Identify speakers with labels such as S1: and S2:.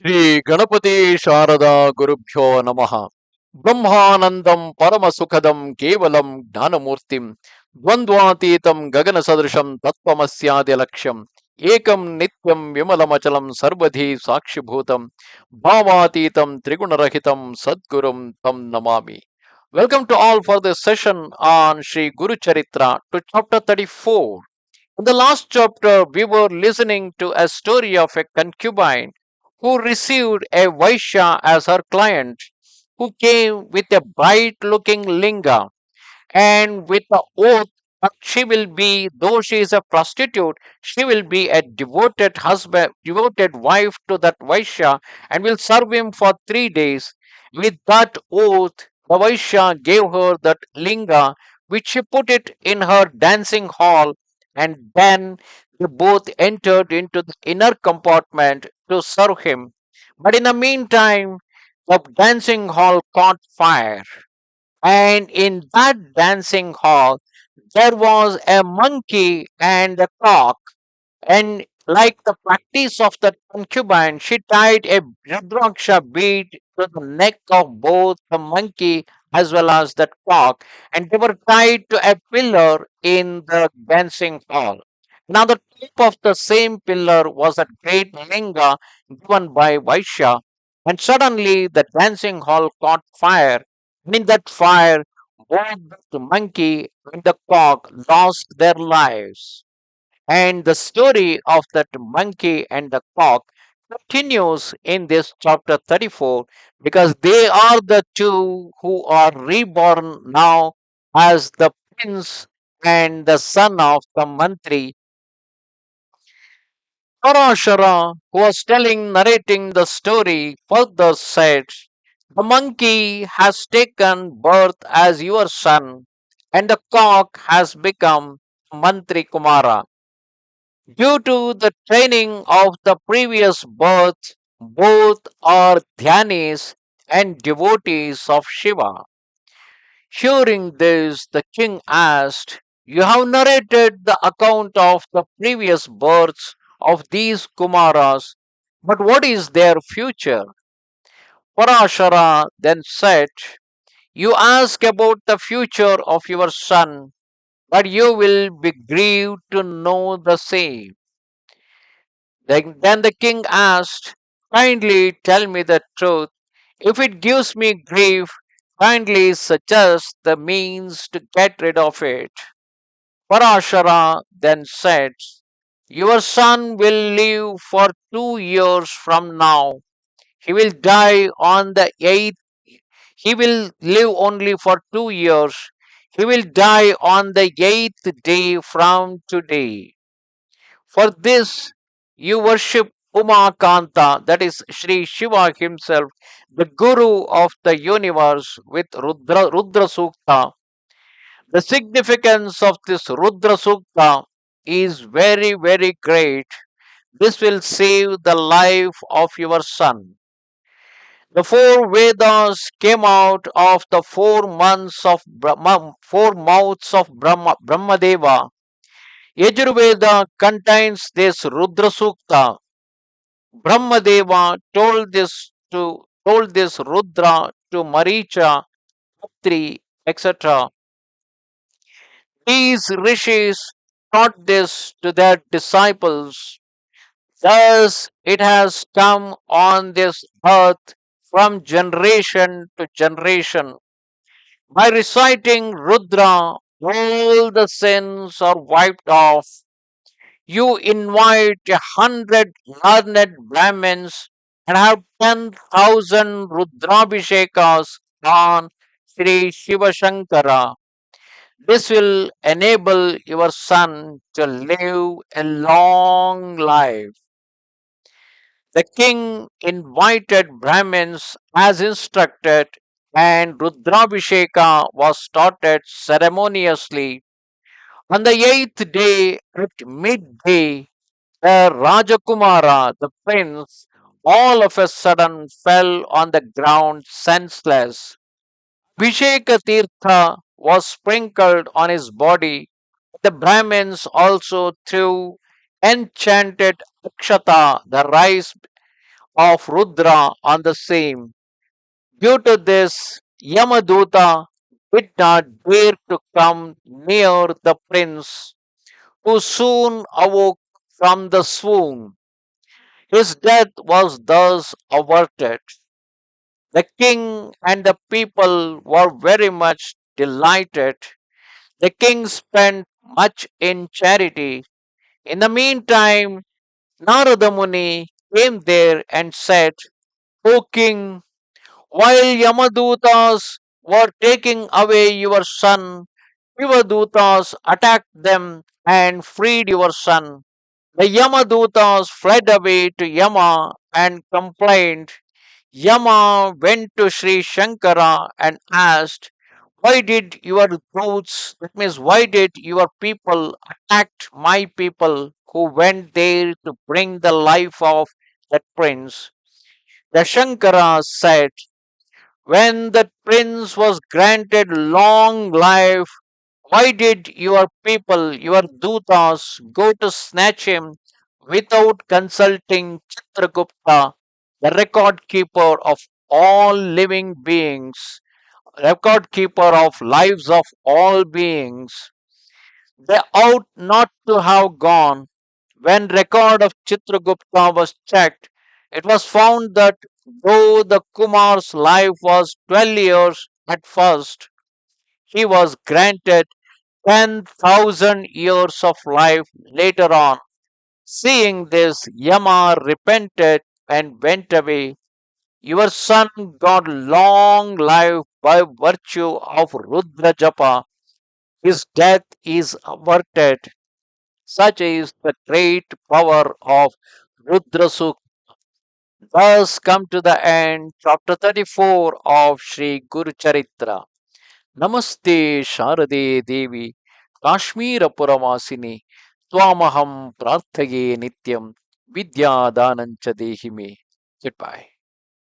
S1: Shri Ganapati Sharada Gurubhyo Namaha Brahmanandam Paramasukadam Kevalam Dhanamurtim Dvandvatitam Gagana Sadrasham Tattvamasyadi Laksham Ekam Nityam Vimalamachalam Sarvadhi Sakshibhutam Bhavatitam Trigunarahitam Sadgurum Tam Namami. Welcome to all for this session on Shri Guru Charitra to chapter 34. In the last chapter, we were listening to a story of a concubine who received a Vaishya as her client, who came with a bright looking linga and with the oath that she will be, though she is a prostitute, she will be a devoted husband, devoted wife to that Vaishya and will serve him for 3 days. With that oath, the Vaishya gave her that linga, which she put it in her dancing hall, and then they both entered into the inner compartment to serve him. But in the meantime, the dancing hall caught fire, and in that dancing hall there was a monkey and a cock, and like the practice of the concubine, she tied a rudraksha bead to the neck of both the monkey as well as that cock, and they were tied to a pillar in the dancing hall. Now the top of the same pillar was a great linga given by Vaishya, and suddenly the dancing hall caught fire, and in that fire both the monkey and the cock lost their lives. And the story of that monkey and the cock continues in this chapter 34, because they are the two who are reborn now as the prince and the son of the mantri. Parashara, who was narrating the story, further said, "The monkey has taken birth as your son, and the cock has become Mantrikumara. Due to the training of the previous birth, both are dhyanis and devotees of Shiva." Hearing this, the king asked, "You have narrated the account of the previous births of these Kumaras, but what is their future?" Parashara then said, "You ask about the future of your son, but you will be grieved to know the same." Then the king asked, "Kindly tell me the truth. If it gives me grief, kindly suggest the means to get rid of it." Parashara then said, "Your son will live for 2 years from now. He will die on the 8th. He will live only for 2 years. He will die on the 8th day from today. For this, you worship Umakanta, that is Shri Shiva himself, the Guru of the universe, with Rudrasuktha. The significance of this Rudrasukta is very, very great. This will save the life of your son. The four Vedas came out of the 4 months of Brahma, 4 mouths of Brahmadeva. Yajurveda contains this Rudrasukta. Brahmadeva told this Rudra to Maricha, Atri, etc. These rishis taught this to their disciples. Thus, it has come on this earth from generation to generation. By reciting Rudra, all the sins are wiped off. You invite 100 learned Brahmins and have 10,000 Rudrabhishekas on Sri Shiva Shankara. This will enable your son to live a long life. The king invited Brahmins as instructed, and Rudrabhisheka was started ceremoniously. On the 8th day at midday, the Rajakumara, the prince, all of a sudden fell on the ground senseless. Abhisheka Tirtha was sprinkled on his body. The Brahmins also threw enchanted Akshatha, the rice, of Rudra on the same. Due to this, Yamaduta did not dare to come near the prince, who soon awoke from the swoon. His death was thus averted. The king and the people were very much delighted. The king spent much in charity. In the meantime, Narada Muni came there and said, O king, while Yamadutas were taking away your son, Shivadutas attacked them and freed your son. The Yamadutas fled away to Yama and complained. Yama went to Sri Shankara and asked, why did your brutes, that means why did your people attack my people who went there to bring the life of that prince? The Shankara said, when that prince was granted long life, why did your people, your doothas, go to snatch him without consulting Chitragupta, the record keeper of all living beings, record keeper of lives of all beings? They ought not to have gone. When record of Chitragupta was checked, it was found that though the Kumar's life was 12 years at first, he was granted 10,000 years of life later on. Seeing this, Yama repented and went away. Your son got long life by virtue of Rudra Japa. His death is averted. Such is the great power of Rudrasuktha. Thus come to the end, chapter 34 of Shri Guru Charitra. Namaste Sharade Devi Kashmira Puramasini Twamaham Prarthage Nityam Vidya Danancha Dehime. Goodbye.